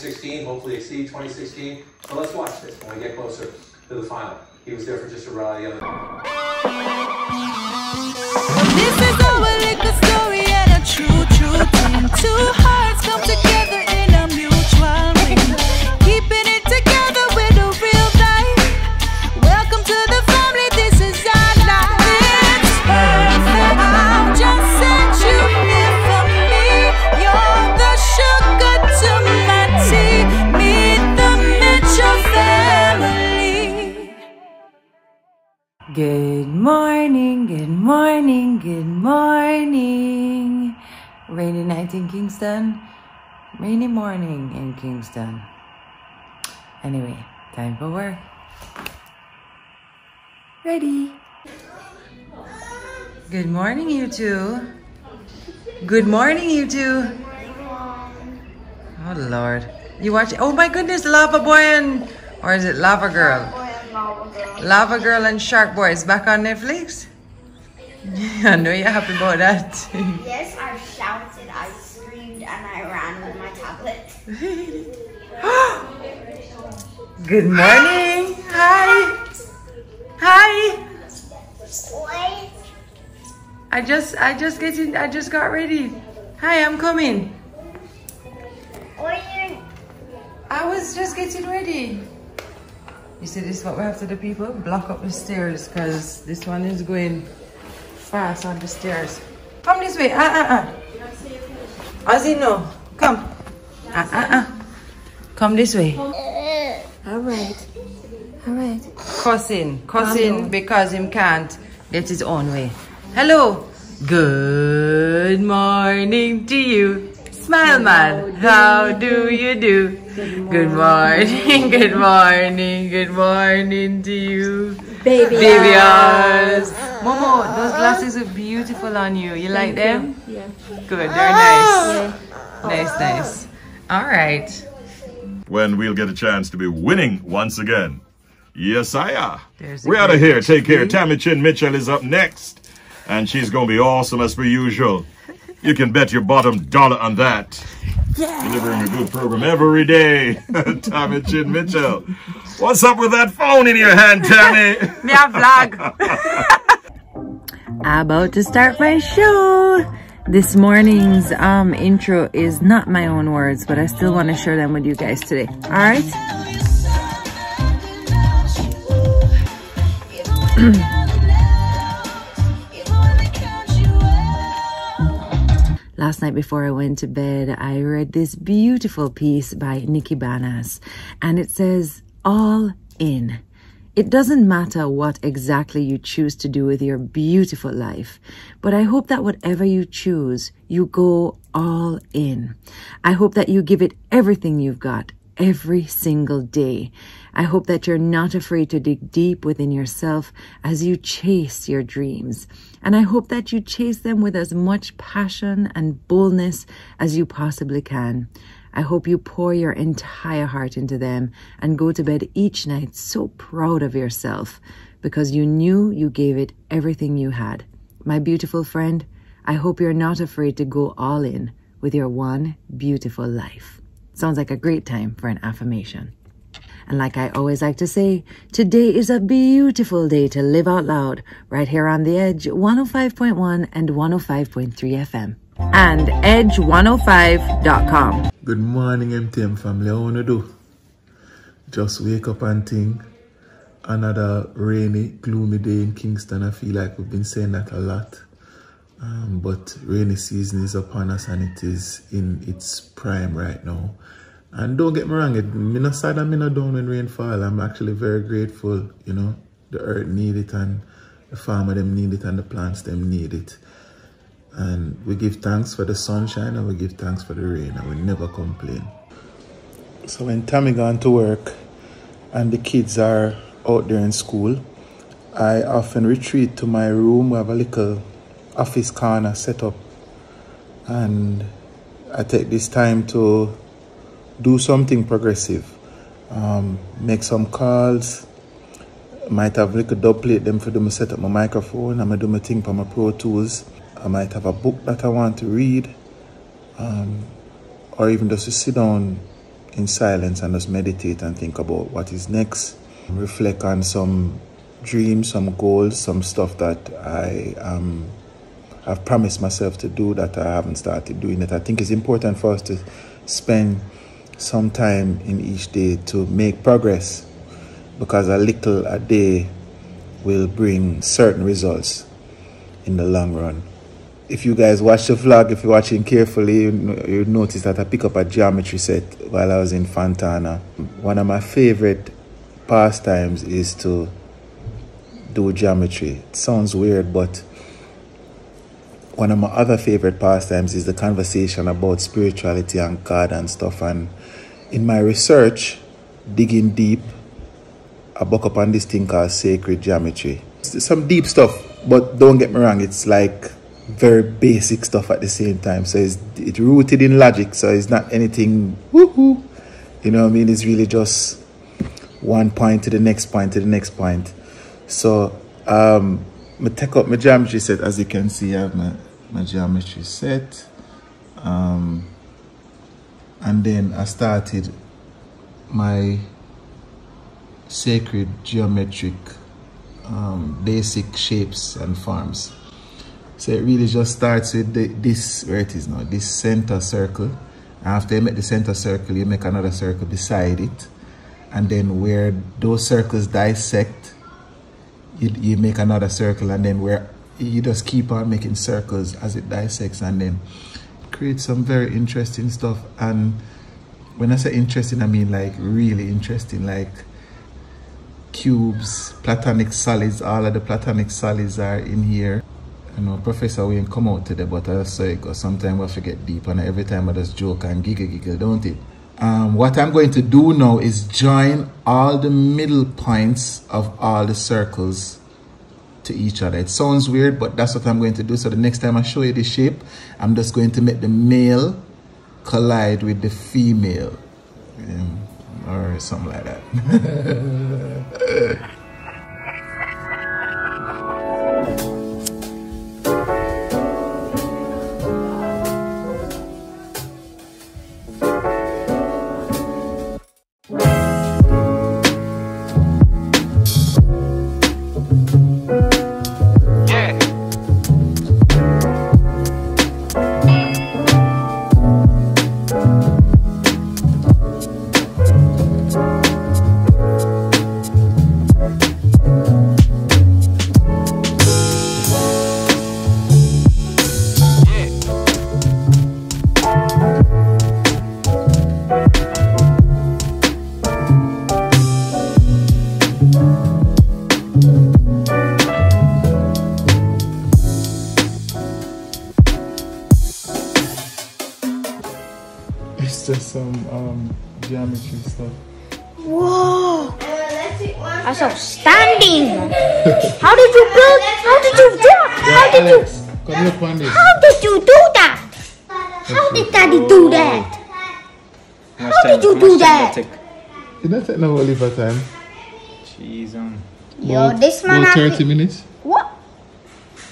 2016, hopefully exceed 2016. So let's watch this when we get closer to the final. He was there for just a ride the other night. This is our little story and a true thing. Two hearts come together in a mutual way, keeping it together with a real life. Welcome to the family, this is our life. It's perfect. I'll just set you here for me. You're the sugar to my tea. Meet the Mitchell family. Good morning, good morning, good morning. Rainy night in Kingston, rainy morning in Kingston. Anyway, time for work. Ready. Good morning, you two. Good morning, you two. Oh, Lord. You watch, oh my goodness, Lava Boy and, or is it Lava Girl? Lava Girl and Shark Boy is back on Netflix? I know you're happy about that. Yes, I shouted, I screamed, and I ran with my tablet. Good morning. Hi. Hi. Wait. I just got ready. Hi, I'm coming. I was just getting ready. You see, this is what we have to do, people. Block up the stairs because this one is going fast on the stairs. Come this way. Ozzy, no. Come. Come this way. All right. Cussing because him can't get his own way. Hello. Good morning to you. Smile, man. How do you do? Good morning, good morning to you. Baby eyes. Momo, those glasses are beautiful on you. You like them? Yeah. Good, they're nice. Nice. All right. When we'll get a chance to be winning once again. Yes, I are. We're out of here. Take care. Tami Chin Mitchell is up next. And she's going to be awesome as per usual. You can bet your bottom dollar on that. Yeah. Delivering a good program every day. Tami Chin Mitchell. What's up with that phone in your hand, Tami? Me a vlog. About to start my show. This morning's intro is not my own words, but I still want to share them with you guys today. All right? Last night before I went to bed, I read this beautiful piece by Nikki Banas, and it says, all in. It doesn't matter what exactly you choose to do with your beautiful life, but I hope that whatever you choose, you go all in. I hope that you give it everything you've got, every single day. I hope that you're not afraid to dig deep within yourself as you chase your dreams. And I hope that you chase them with as much passion and boldness as you possibly can. I hope you pour your entire heart into them and go to bed each night so proud of yourself because you knew you gave it everything you had. My beautiful friend, I hope you're not afraid to go all in with your one beautiful life. Sounds like a great time for an affirmation. And like I always like to say, today is a beautiful day to live out loud right here on The Edge 105.1 and 105.3 FM and edge105.com. Good morning, MTM family. How wanna do? Just wake up and think. Another rainy, gloomy day in Kingston. I feel like we've been saying that a lot. But rainy season is upon us and it is in its prime right now. And don't get me wrong, I'm not sad and I'm not down when rain fall. I'm actually very grateful, you know. The earth need it and the farmer them need it and the plants them need it. And we give thanks for the sunshine and we give thanks for the rain and we never complain. So when Tami gone to work and the kids are out there in school, I often retreat to my room. We have a little office corner set up and I take this time to do something progressive, make some calls, might have a little dub plate them for them to set up my microphone, I'm gonna do my thing for my Pro Tools. I might have a book that I want to read, or even just to sit down in silence and just meditate and think about what is next. Reflect on some dreams, some goals, some stuff that I've promised myself to do that I haven't started doing it. I think it's important for us to spend some time in each day to make progress, because a little a day will bring certain results in the long run. If you guys watch the vlog, if you're watching carefully, you notice that I pick up a geometry set while I was in Fontana. One of my favorite pastimes is to do geometry. It sounds weird, but one of my other favorite pastimes is the conversation about spirituality and God and stuff. And in my research, digging deep, I buck up on this thing called sacred geometry. It's some deep stuff, but don't get me wrong, it's like very basic stuff at the same time. So it's rooted in logic, so it's not anything woohoo. You know what I mean? It's really just one point to the next point to the next point. So I take up my geometry set. As you can see, I have my geometry set. And then I started my sacred geometric basic shapes and forms. So it really just starts with this, where it is now, this center circle. After you make the center circle, you make another circle beside it. And then where those circles dissect, you make another circle, and then where you just keep on making circles as it dissects, and then create some very interesting stuff. And when I say interesting, I mean like really interesting, like cubes, platonic solids. All of the platonic solids are in here. I know Professor Wayne come out today, but I just say it goes. Sometimes I forget deep, and every time I just joke and giggle, don't it? What I'm going to do now is join all the middle points of all the circles to each other. It sounds weird, but that's what I'm going to do. So the next time I show you the shape, I'm just going to make the male collide with the female, or something like that. It's just some geometry stuff. Whoa! That's outstanding! How did you build? How did you do that? Come look on this. How did you do that? How did Daddy do that? How did you do that? It don't take no Oliver time. Jeez, Yo, this man about 30 actually- minutes. What?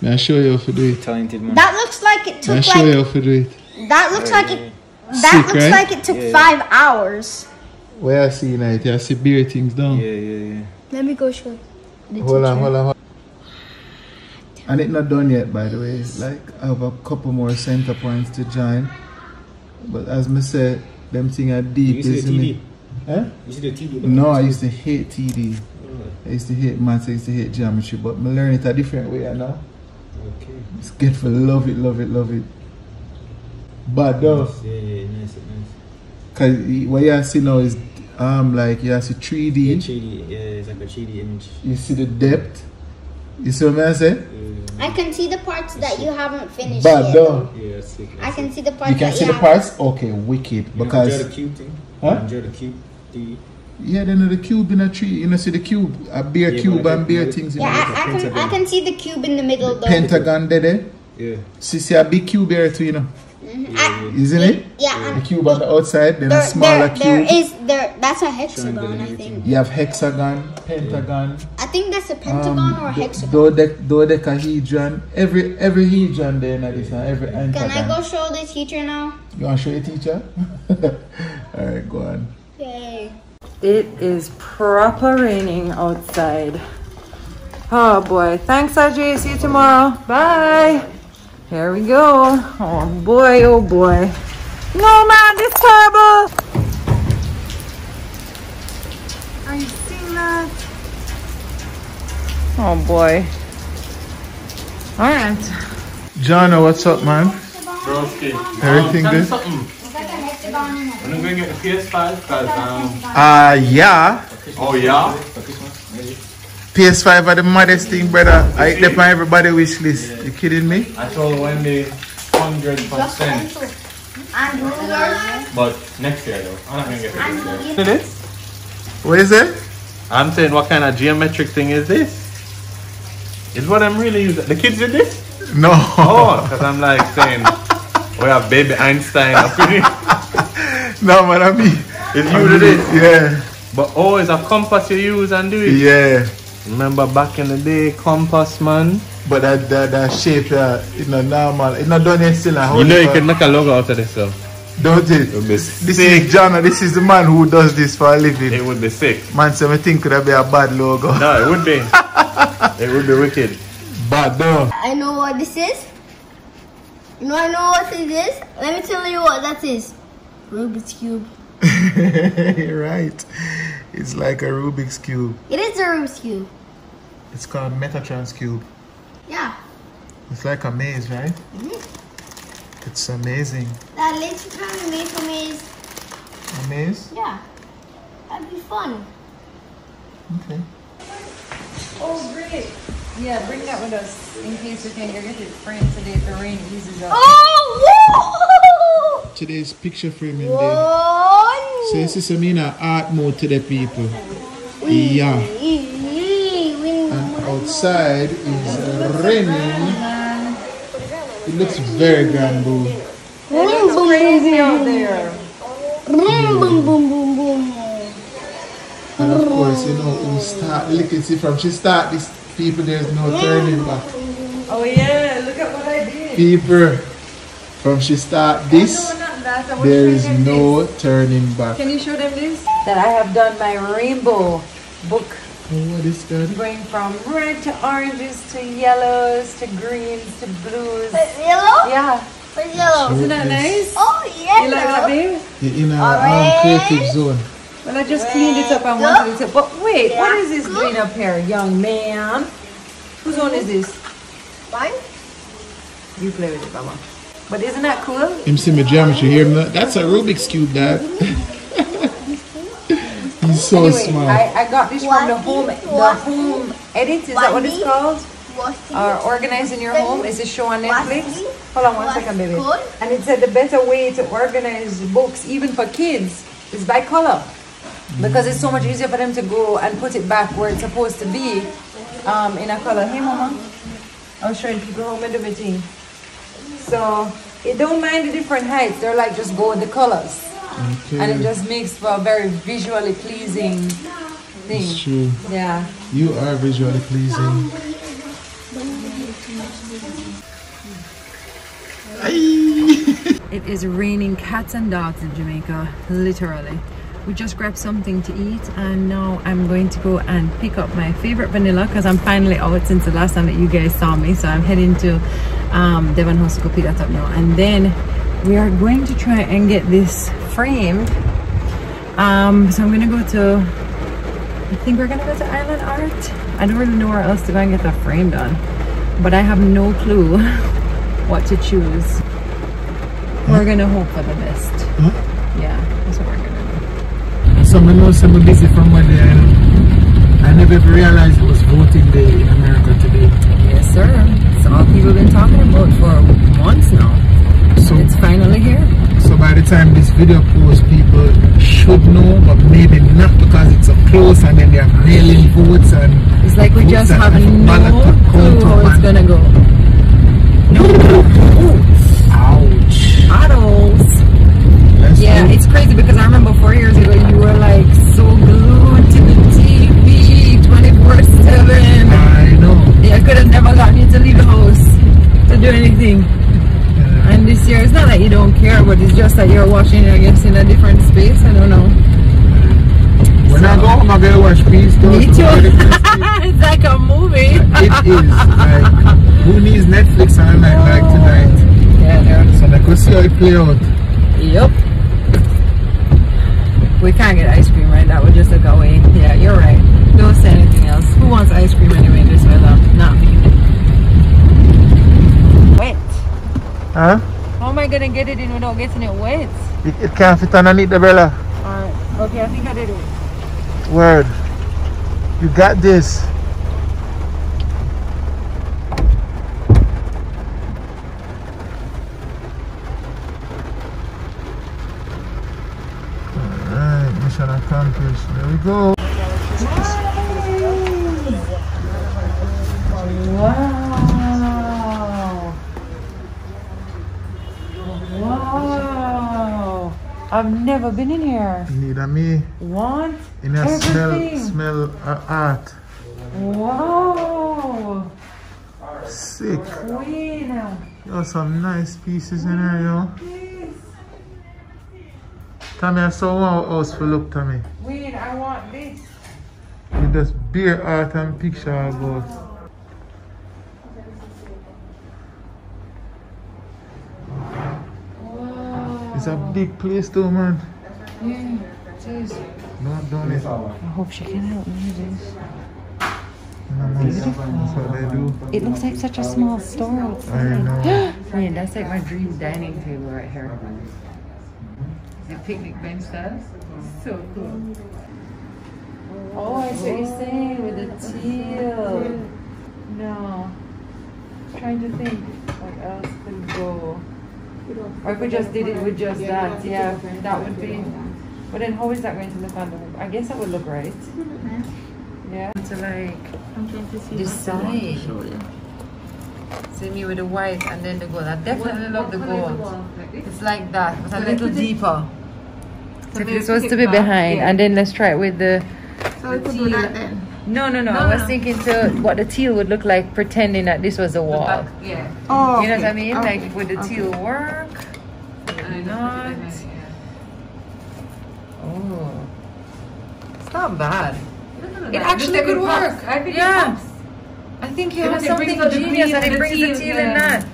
May I show you how to do it? talented man. That looks like it May I took show you like. how to do it? That looks like it. That Sick, looks right? like it took 5 hours. Where I see it, I see beer things down. Yeah. Let me go show. Hold on. And it's not done yet, by the way. Like, I have a couple more center points to join. But as I said, them things are deep, You see the isn't TD? it? Huh? You see the TD? No, I used to hate TD. I used to hate maths, I used to hate geometry, but I learn it a different way now. Okay. It's get for love it. But though, Yeah, nice. cause what you see now is like you see 3D. Yeah, 3D. Yeah, it's like a 3D image. You see the depth. You see what I say? I can see the parts that you haven't finished But yet. though, Yeah, that's sick. I can see the parts you can that see you the haven't. parts. Okay, wicked. Enjoy Because the cube thing. Huh? Enjoy the cube. The yeah, then the cube in a tree. You know, see the cube, a beer Yeah, cube but and beer like- things. You Yeah, know, I can see the cube in the middle though. pentagon there. yeah. See a big cube here too. You know, isn't it? Yeah, The cube on the outside, then a there, smaller there cube. that's a hexagon, I think. You have hexagon, pentagon. I think that's a pentagon or a hexagon. Dodecahedron. Every hedron there in this, every anchor. Can I go show the teacher now? You want to show your teacher? Alright, go on. Yay. It is proper raining outside. Oh boy. Thanks, Ajay. See you tomorrow. Bye. Here we go. Oh boy, oh boy. No man, this is terrible. Are you seeing that? Oh boy. Alright. Jono, what's up, man? Broski. Everything good? Something. It's like a hexagon in it. I'm gonna get the PS5 because Yeah. oh yeah. PS5 are the maddest thing, brother. I dep on everybody wish list. You kidding me? I told Wendy 100%. And rulers. But next year though. I'm not gonna get it this year. What is it? I'm saying, what kind of geometric thing is this? Is what I'm really using. The kids did this? No. Oh, because I'm like saying, we have baby Einstein up in here. No, man, I mean. It's you did it? Yeah. But always a compass you use and do it. Yeah. Remember back in the day, compass, man? But that shape, it's not normal. It's not done yet still. You know you can make a logo out of this stuff. Don't it? It would be This sick. is John. This is the man who does this for a living. It would be sick. Man, so I think could be a bad logo. No, it would be. It would be wicked. Bad though. I know what this is. You know I know what it is? Let me tell you what that is. Rubik's Cube. Right. It's like a Rubik's Cube. It is a Rubik's Cube. It's called Metatron's Cube. Yeah. It's like a maze, right? It's amazing. That later time we made for me is, A maze? yeah. That'd be fun. Okay. Oh great. Yeah, bring that with us in case we can get it framed today if the rain eases up. Oh! Whoa! Today's picture framing day. Whoa! So this is in art mode today, people. Yeah. And outside is raining. It looks very grand, boo. It looks crazy out there. Boom, boom, boom, boom, boom. And of course, you know, we start looking, see from she start this, people, there's no turning back. Oh yeah, look at what I did. People, from she start this, No, not that. I want there to is show them no this. turning back. Can you show them this? That I have done my rainbow book. Oh, what is that? Going from red to oranges to yellows to greens to blues. Yellow? Yeah. What's yellow? Isn't that nice? Oh, yellow. You like that, babe? You're in our Orange. creative zone. Well, I just cleaned it up and wanted it to. But wait, what is this doing up here, young man? Whose one is this? Mine? You play with it, Mama. But isn't that cool? Him see my geometry here. That's a Rubik's Cube, Dad. He's so Anyway, smart. I got this from the home edit. Is that what it's called? Organizing your home is a show on Netflix. Hold on 1 second, baby. And it said the better way to organize books, even for kids, is by color, because it's so much easier for them to go and put it back where it's supposed to be, in a color. Hey, Mama, I was showing people how I do my thing. So it don't mind the different heights. They're like just go with the colors. Okay. And it just makes for a very visually pleasing thing. It's true. Yeah. You are visually pleasing. It is raining cats and dogs in Jamaica, literally. We just grabbed something to eat and now I'm going to go and pick up my favorite vanilla because I'm finally out since the last time that you guys saw me. So I'm heading to Devon House to go pick that up now. And then we are going to try and get this framed. So I'm gonna go to, I think we're gonna go to Island Art. I don't really know where else to go and get that frame done, but I have no clue what to choose. We're gonna hope for the best. Yeah, that's what we're gonna do. Someone knows I'm busy from one day. I never even realized it was voting day in America today. Yes, sir. It's all people have been talking about for months now. So It's finally here. So by the time this video posts, people should know, but maybe not because it's so close and then they have mail-in votes and It's like we just have no clue how it's gonna go. No votes. Ouch. Bottles. Yeah, it's crazy because I remember 4 years ago you were like so glued to the TV 24/7. that you're watching, I guess, in a different space. I don't know. When I go home, I'm gonna watch Peace. Me too. It's like a movie. It is. Like, who needs Netflix on a night like tonight? Yeah, no. So I could see how it play out. Yep. We can't get ice cream right now. We'll just look away. Yeah, you're right. Don't say anything else. Who wants ice cream anyway in this weather? Not me. Wet. Huh? How am I gonna get it in without getting it wet? It can't fit underneath the umbrella. Alright. Okay, I think I did it. Word. You got this. Alright, mission accomplished. There we go. Wow. Wow. I've never been in here. Neither me. What? In a smell art. Wow. Sick. Wait now. Yo, some nice pieces in here, yo. Tami, I saw one house for look, Tami. Wait, I want this. With this beer art and picture about. Wow. It's a big place too, man. Yeah, it is. Don't it. I hope she can help me with this. That's what they do. It looks like such a small store I outside. know. Man, that's like my dream dining table right here. The picnic bench does. So cool. Oh, I see what you're saying with the teal. No. I'm trying to think what else could go. Or if we just did it with just that, yeah, that would be. But then how is that going to look on the, I guess that would look right. Yeah. To like decide. See me with the white and then the gold. I definitely love the gold. It's like that, but a little deeper. So if this was to be behind, and then let's try it with the teal. No. I was thinking to what the teal would look like, pretending that this was a wall. Yeah. Oh, you know what I mean? Okay. Like, would the teal work? Would not? Oh, it's not bad. It actually could work. I think yeah. I think you have something genius and it brings the teal in that.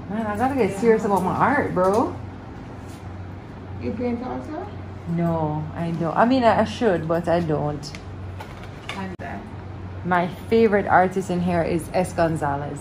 Man, I gotta get serious about my art, bro. You paint also? No, I don't. I mean, I should, but I don't. My favorite artist in here is S. Gonzalez.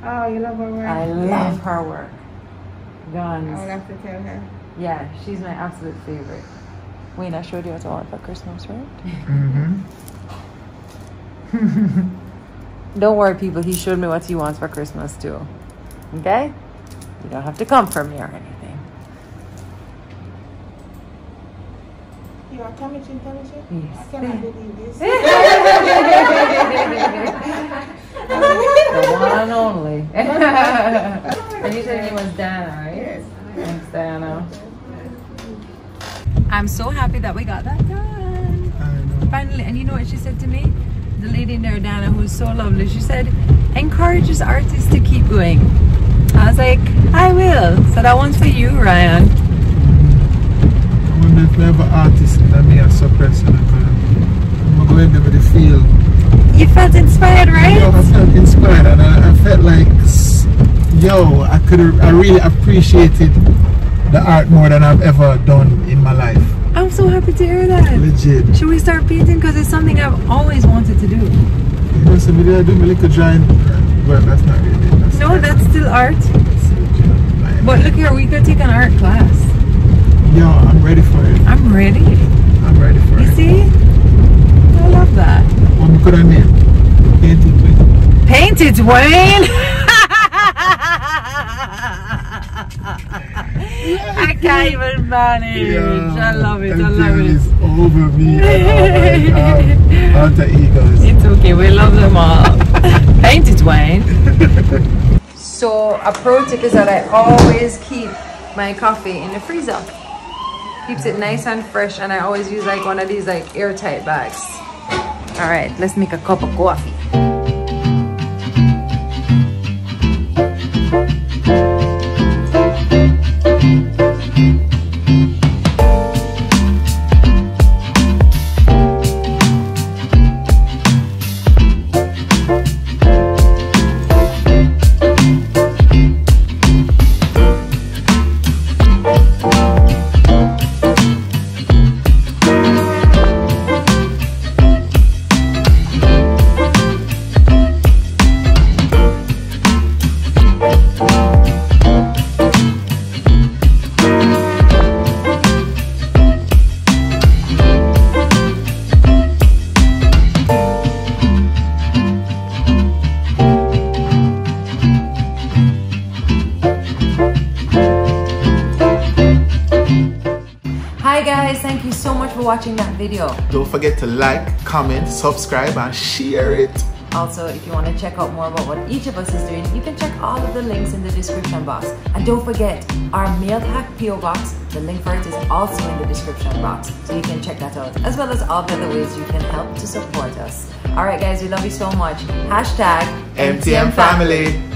Oh, you love her work? I love her work. Guns. I will have to tell her. Yeah, she's my absolute favorite. Wayne, I showed you what I want for Christmas, right? Mm-hmm. Don't worry, people. He showed me what he wants for Christmas, too. Okay? You don't have to come for me or anything. You are Tami Chin? Yes. I cannot believe this. The one and only. And you said your name was Dana, right? Yes. Thanks, Dana. I'm so happy that we got that done. I know. Finally, and you know what she said to me? The lady in there, Dana, who's so lovely, she said, encourages artists to keep going. I was like, I will. So that one's for you, Ryan. I wonder if we have an artist that may have suppressed it. I'm going to the feel. You felt inspired, right? Yo, I felt inspired and I felt like, yo, I really appreciated the art more than I've ever done in my life. I'm so happy to hear that. Legit. Should we start painting? Because it's something I've always wanted to do. You know, so maybe I do my little drawing. Well, that's not really. No, that's still art. But look here, we could take an art class. Yo, I'm ready for it. I'm ready. I'm ready for You it. see? I love that. What we could have named? Paint it with. Paint it, Wayne! I can't even manage. Yeah, I love it. I that love girl it. is over me. Alter egos. It's okay. We love them all. Paint it, Wayne. So a pro tip is that I always keep my coffee in the freezer. Keeps it nice and fresh, and I always use like one of these like airtight bags. All right, let's make a cup of coffee. Hi guys, thank you so much for watching that video. Don't forget to like, comment, subscribe, and share it. Also, if you want to check out more about what each of us is doing, you can check all of the links in the description box. And don't forget, our mail pack PO box, the link for it is also in the description box. So you can check that out, as well as all the other ways you can help to support us. Alright guys, we love you so much. Hashtag MTM Family.